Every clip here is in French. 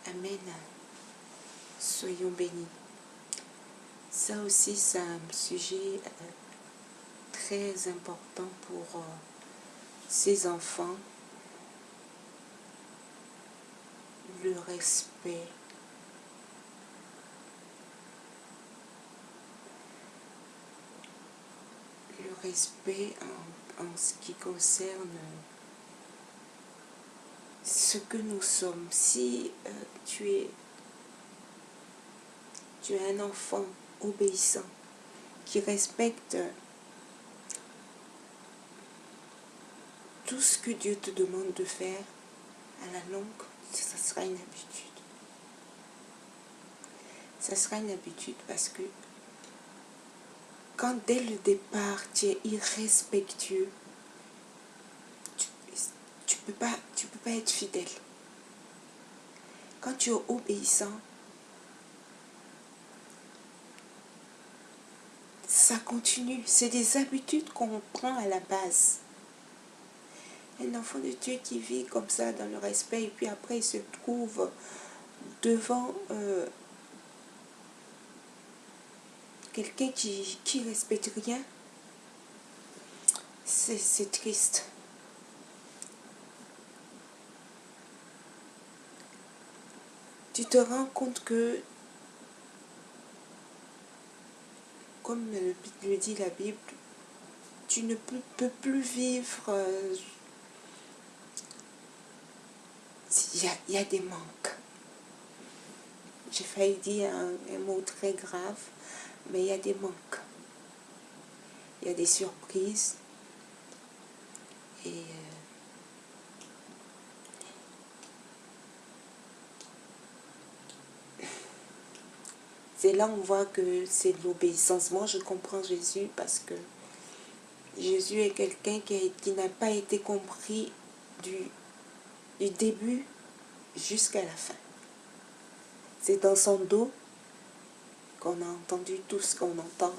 Amen. Soyons bénis. Ça aussi, c'est un sujet très important pour ces enfants. Le respect. Le respect en ce qui concerne ce que nous sommes. Si tu es un enfant obéissant, qui respecte tout ce que Dieu te demande de faire, à la longue, ça sera une habitude. Ça sera une habitude parce que quand dès le départ tu es irrespectueux, tu peux pas être fidèle. Quand tu es obéissant, ça continue. C'est des habitudes qu'on prend à la base. Un enfant de Dieu qui vit comme ça dans le respect et puis après il se trouve devant quelqu'un qui respecte rien, c'est triste. Tu te rends compte que, comme le dit la Bible, tu ne peux plus vivre. Il y a des manques. J'ai failli dire un mot très grave, mais il y a des manques. Il y a des surprises. Et c'est là où on voit que c'est de l'obéissance. Moi, je comprends Jésus parce que Jésus est quelqu'un qui n'a pas été compris du début jusqu'à la fin. C'est dans son dos qu'on a entendu tout ce qu'on entend.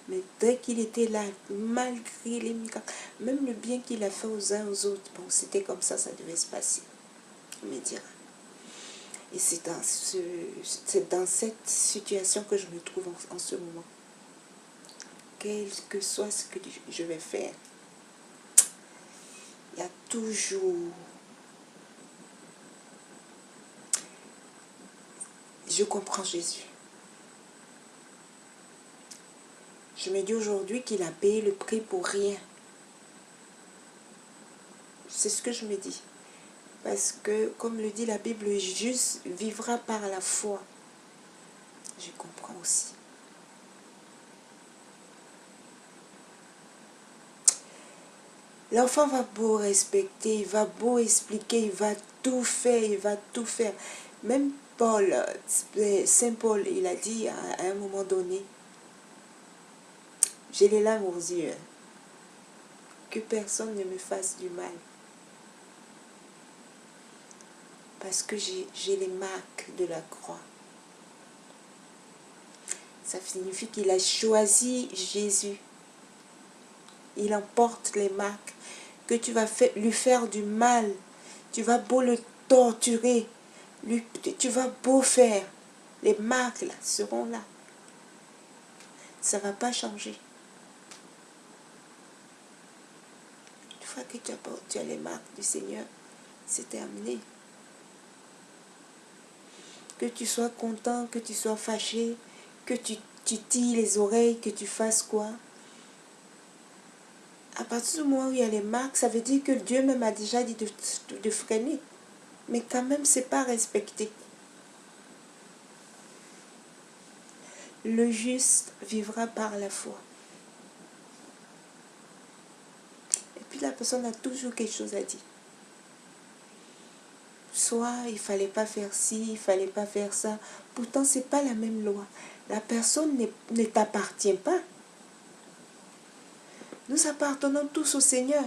Mais dès qu'il était là, malgré les miracles, même le bien qu'il a fait aux uns aux autres, bon, c'était comme ça devait se passer. On me dira. Et c'est dans cette situation que je me trouve en ce moment. Quel que soit ce que je vais faire, il y a toujours... Je comprends Jésus. Je me dis aujourd'hui qu'il a payé le prix pour rien. C'est ce que je me dis. Parce que, comme le dit la Bible, le juste vivra par la foi. Je comprends aussi. L'enfant va beau respecter, il va beau expliquer, il va tout faire, il va tout faire. Même Paul, Saint Paul, il a dit à un moment donné, j'ai les larmes aux yeux, que personne ne me fasse du mal. Parce que j'ai les marques de la croix. Ça signifie qu'il a choisi Jésus. Il emporte les marques. Que tu vas lui faire du mal. Tu vas beau le torturer. Tu vas beau faire. Les marques là seront là. Ça ne va pas changer. Une fois que tu as les marques du Seigneur, c'est terminé. Que tu sois content, que tu sois fâché, que tu tires les oreilles, que tu fasses quoi. À partir du moment où il y a les marques, ça veut dire que Dieu même a déjà dit de freiner. Mais quand même, ce n'est pas respecté. Le juste vivra par la foi. Et puis la personne a toujours quelque chose à dire. Soit il ne fallait pas faire ci, il ne fallait pas faire ça. Pourtant, ce n'est pas la même loi. La personne ne t'appartient pas. Nous appartenons tous au Seigneur.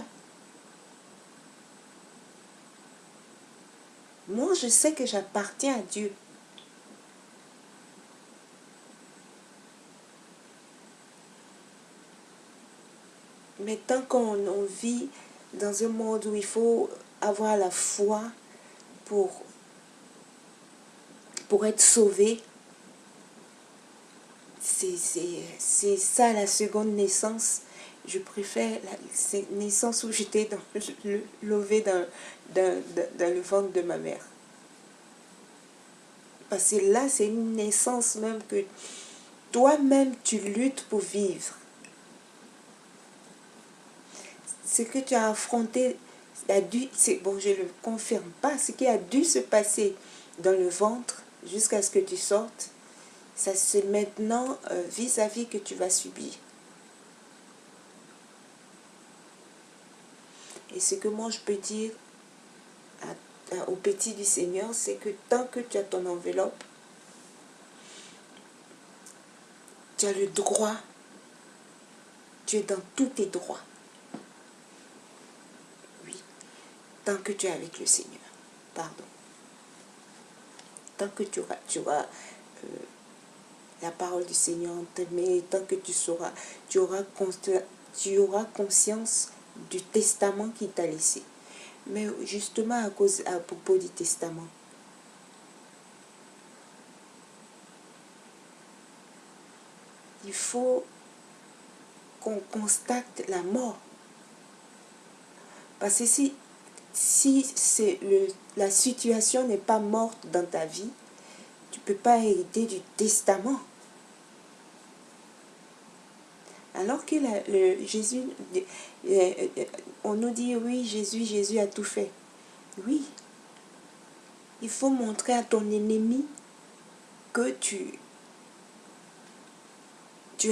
Moi, je sais que j'appartiens à Dieu. Mais tant qu'on vit dans un monde où il faut avoir la foi pour pour être sauvé. C'est ça la seconde naissance. Je préfère la naissance où j'étais levée dans le ventre de ma mère. Parce que là, c'est une naissance même que toi-même, tu luttes pour vivre. Ce que tu as affronté, bon, je ne le confirme pas, ce qui a dû se passer dans le ventre jusqu'à ce que tu sortes, ça c'est maintenant vis-à-vis que tu vas subir. Et ce que moi je peux dire au petit du Seigneur, c'est que tant que tu as ton enveloppe, tu as le droit, tu es dans tous tes droits. Oui, tant que tu es avec le Seigneur. Pardon. Tant que tu auras la parole du Seigneur en tes mains, tant que tu auras conscience du testament qu'il t'a laissé. Mais justement à propos du testament, il faut qu'on constate la mort. Parce que si la situation n'est pas morte dans ta vie, tu ne peux pas hériter du testament. Alors que Jésus, on nous dit oui, Jésus a tout fait. Oui, il faut montrer à ton ennemi que tu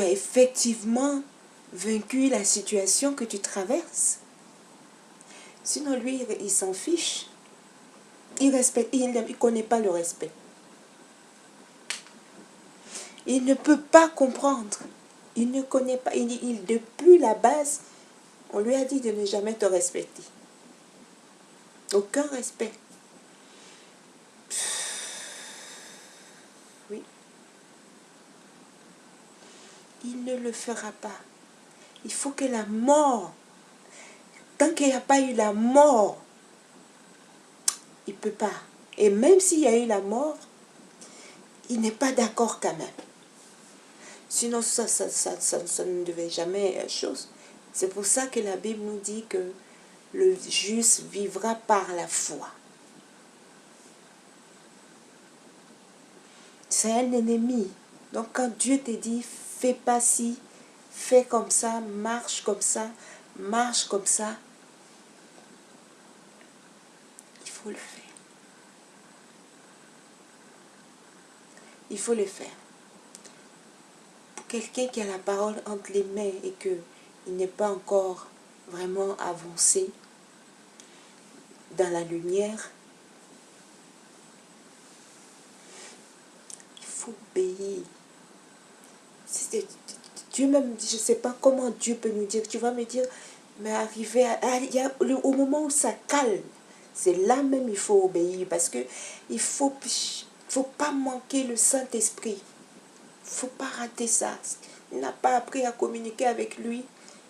as effectivement vaincu la situation que tu traverses. Sinon, lui, il s'en fiche. Il ne connaît pas le respect. Il ne peut pas comprendre. Il ne connaît pas. Depuis la base, on lui a dit de ne jamais te respecter. Aucun respect. Oui. Il ne le fera pas. Il faut que la mort, tant qu'il n'y a pas eu la mort, il ne peut pas. Et même s'il y a eu la mort, il n'est pas d'accord quand même. Sinon, ça ne devait jamais être chose. C'est pour ça que la Bible nous dit que le juste vivra par la foi. C'est un ennemi. Donc quand Dieu te dit, fais pas ci, fais comme ça, marche comme ça, il faut le faire. Il faut le faire. Pour quelqu'un qui a la parole entre les mains et qu'il n'est pas encore vraiment avancé dans la lumière, il faut obéir. Dieu même, je ne sais pas comment Dieu peut nous dire. Tu vas me dire, mais au moment où ça calme, c'est là même il faut obéir. Parce que il faut pas manquer le Saint-Esprit. Il ne faut pas rater ça. Il n'a pas appris à communiquer avec lui.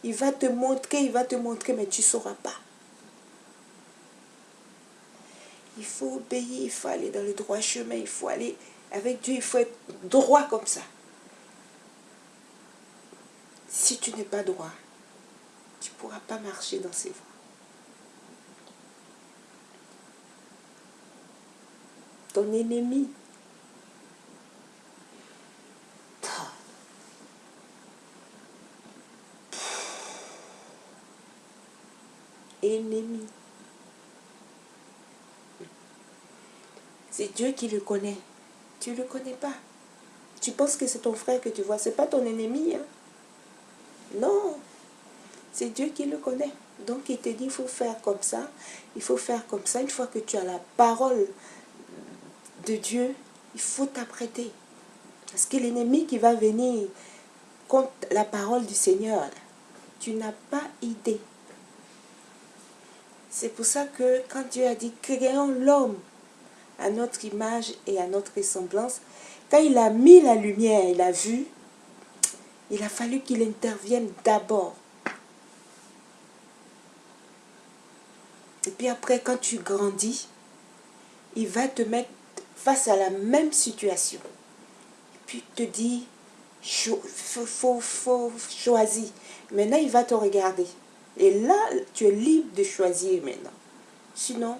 Il va te montrer, mais tu ne sauras pas. Il faut obéir, il faut aller dans le droit chemin, il faut aller avec Dieu, il faut être droit comme ça. Si tu n'es pas droit, tu ne pourras pas marcher dans ses voies. Ton ennemi, ennemi, c'est Dieu qui le connaît. Tu ne le connais pas. Tu penses que c'est ton frère que tu vois, ce n'est pas ton ennemi. Hein? Non, c'est Dieu qui le connaît. Donc il te dit, il faut faire comme ça, il faut faire comme ça. Une fois que tu as la parole de Dieu, il faut t'apprêter. Parce que l'ennemi qui va venir contre la parole du Seigneur, tu n'as pas idée. C'est pour ça que quand Dieu a dit, créons l'homme à notre image et à notre ressemblance, quand il a mis la lumière, il a vu, il a fallu qu'il intervienne d'abord. Et puis après, quand tu grandis, il va te mettre face à la même situation. Et puis te dit, faut choisir. Maintenant, il va te regarder. Et là, tu es libre de choisir maintenant. Sinon,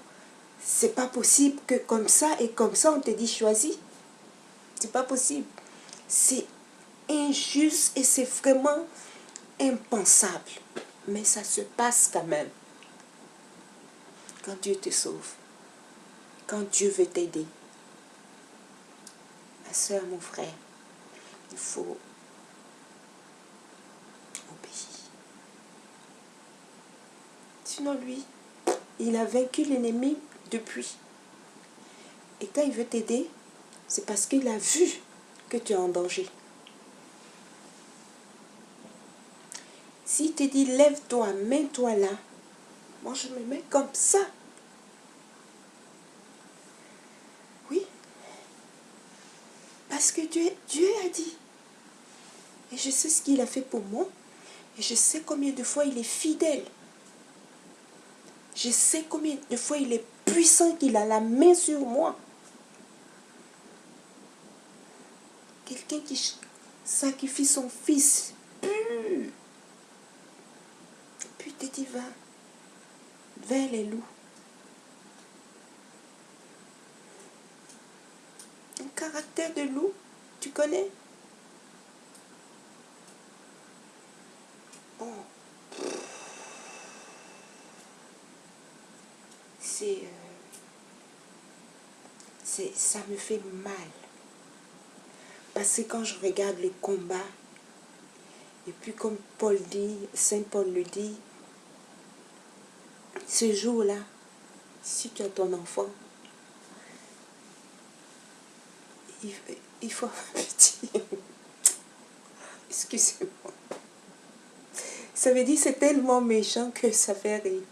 c'est pas possible que comme ça et comme ça, on te dit choisis. C'est pas possible. C'est injuste et c'est vraiment impensable. Mais ça se passe quand même. Quand Dieu te sauve. Quand Dieu veut t'aider. Ma soeur, mon frère, il faut obéir. Sinon, lui, il a vaincu l'ennemi depuis. Et quand il veut t'aider, c'est parce qu'il a vu que tu es en danger. S'il te dit, lève-toi, mets-toi là, moi je me mets comme ça. Oui. Parce que Dieu a dit. Et je sais ce qu'il a fait pour moi. Et je sais combien de fois il est fidèle. Je sais combien de fois il est puissant, qu'il a la main sur moi. Quelqu'un qui sacrifie son fils. Et puis te dit, va vers les loups. Un caractère de loup, tu connais? Bon. Ça me fait mal. Parce que quand je regarde les combats, et puis comme Paul dit, Saint Paul le dit, ce jour-là, si tu as ton enfant, il faut petit. Excusez-moi. Ça veut dire c'est tellement méchant que ça fait rire.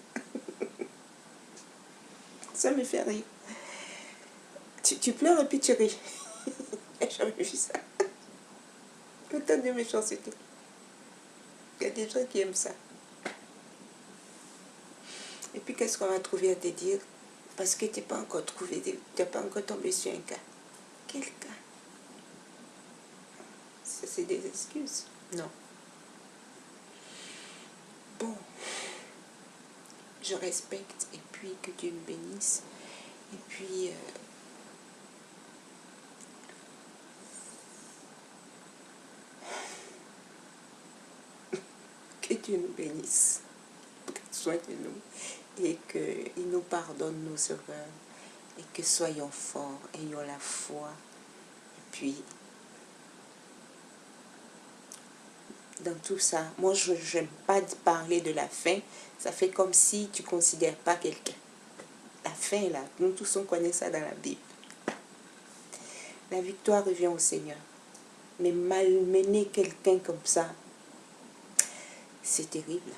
Ça me fait rire. Tu pleures et puis tu ris. J'ai jamais vu ça. Autant de méchanceté. Il y a des gens qui aiment ça. Et puis qu'est-ce qu'on va trouver à te dire? Parce que tu n'es pas encore trouvé, tu n'es pas encore tombé sur un cas. Quel cas? Ça, c'est des excuses. Non. Bon. Je respecte et puis que Dieu me bénisse. Et puis... que Dieu nous bénisse. Qu'il soit de nous. Et qu'il nous pardonne nos erreurs. Et que soyons forts, ayons la foi. Et puis... dans tout ça, moi je n'aime pas parler de la fin, ça fait comme si tu ne considères pas quelqu'un. La fin là, nous tous on connaît ça dans la Bible. La victoire revient au Seigneur. Mais malmener quelqu'un comme ça, c'est terrible.